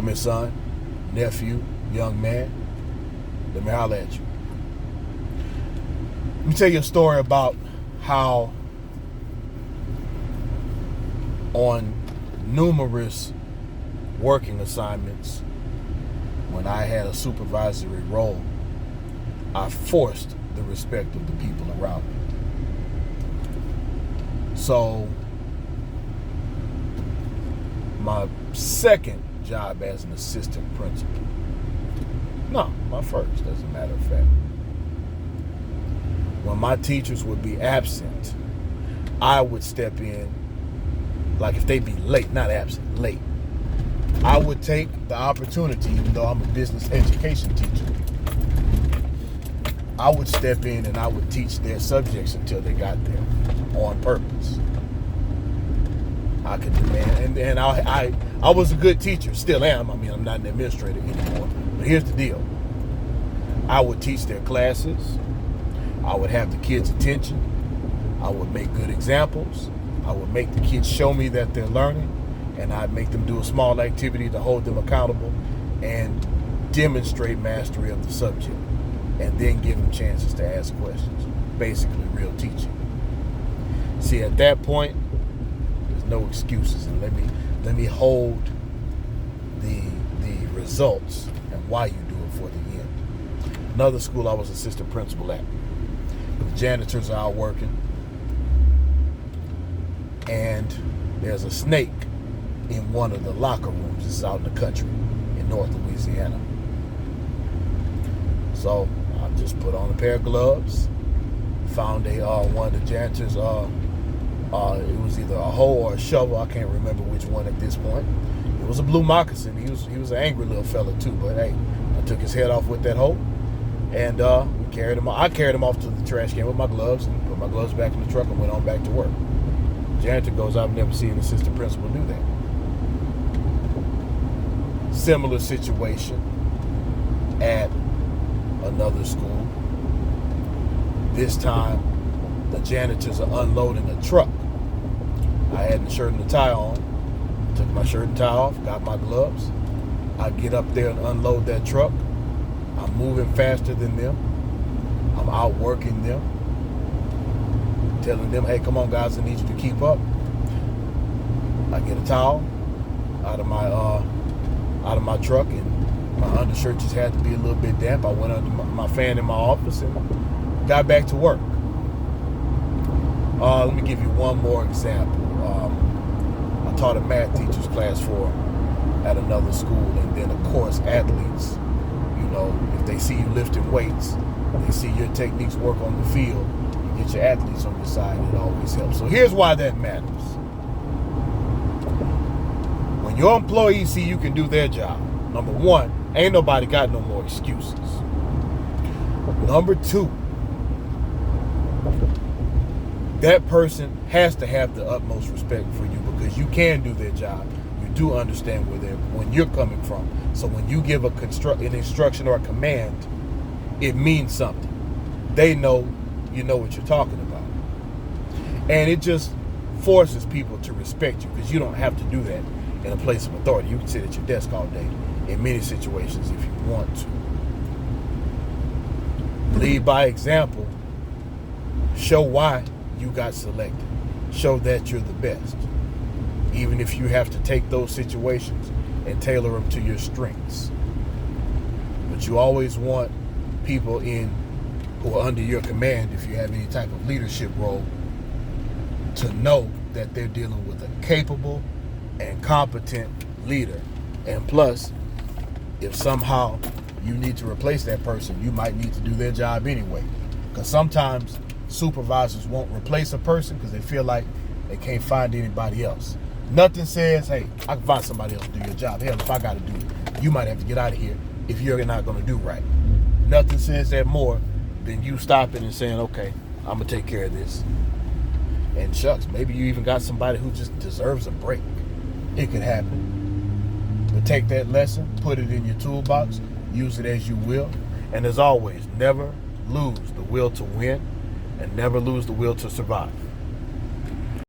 Come here, son, nephew, young man. Let me holler at you. Let me tell you a story about how on numerous working assignments, when I had a supervisory role, I forced the respect of the people around me. So my second job as an assistant principal, no, my first, as a matter of fact, when my teachers would be absent, I would step in, like if they'd be late, not absent, late. I would take the opportunity, even though I'm a business education teacher, I would step in and I would teach their subjects until they got there on purpose. I could demand, and I was a good teacher, still am. I mean, I'm not an administrator anymore. But here's the deal. I would teach their classes. I would have the kids' attention. I would make good examples. I would make the kids show me that they're learning, and I'd make them do a small activity to hold them accountable and demonstrate mastery of the subject, and then give them chances to ask questions. Basically, real teaching. See, at that point, there's no excuses, and let me hold the results and why you do it for the end. Another school I was assistant principal at. The janitors are out working, and there's a snake in one of the locker rooms. This is out in the country in North Louisiana. So I just put on a pair of gloves, found one of the janitors, it was either a hoe or a shovel, I can't remember which one at this point. It was a blue moccasin. He was an angry little fella too, but hey, I took his head off with that hoe, and we carried him. I carried him off to the trash can with my gloves, and put my gloves back in the truck and went on back to work. Janitor goes, I've never seen an assistant principal do that. Similar situation at another school. This time, the janitors are unloading a truck. I had the shirt and the tie on. Took my shirt and tie off, got my gloves. I get up there and unload that truck. I'm moving faster than them. I'm outworking them. Telling them, hey, come on guys, I need you to keep up. I get a towel out of my truck, and my undershirt just had to be a little bit damp. I went under my fan in my office and got back to work. Let me give you one more example. I taught a math teacher's class at another school, and then of course athletes, if they see you lifting weights, they see your techniques work on the field, you get your athletes on your side, it always helps. So here's why that matters. When your employees see you can do their job, number one, ain't nobody got no more excuses. Number two, that person has to have the utmost respect for you because you can do their job. You do understand when you're coming from. So when you give an instruction or a command, it means something. They know you know what you're talking about. And it just forces people to respect you because you don't have to do that in a place of authority. You can sit at your desk all day in many situations if you want to. Lead by example. Show why you got selected. Show that you're the best. Even if you have to take those situations and tailor them to your strengths. But you always want people who are under your command, if you have any type of leadership role, to know that they're dealing with a capable and competent leader. And plus, if somehow you need to replace that person, you might need to do their job anyway. Because sometimes supervisors won't replace a person because they feel like they can't find anybody else. Nothing says, hey, I can find somebody else to do your job. Hell, if I got to do it, you might have to get out of here if you're not going to do right. Nothing says that more than you stopping and saying, okay, I'm going to take care of this. And shucks, maybe you even got somebody who just deserves a break. It could happen. But take that lesson, put it in your toolbox, use it as you will. And as always, never lose the will to win and never lose the will to survive.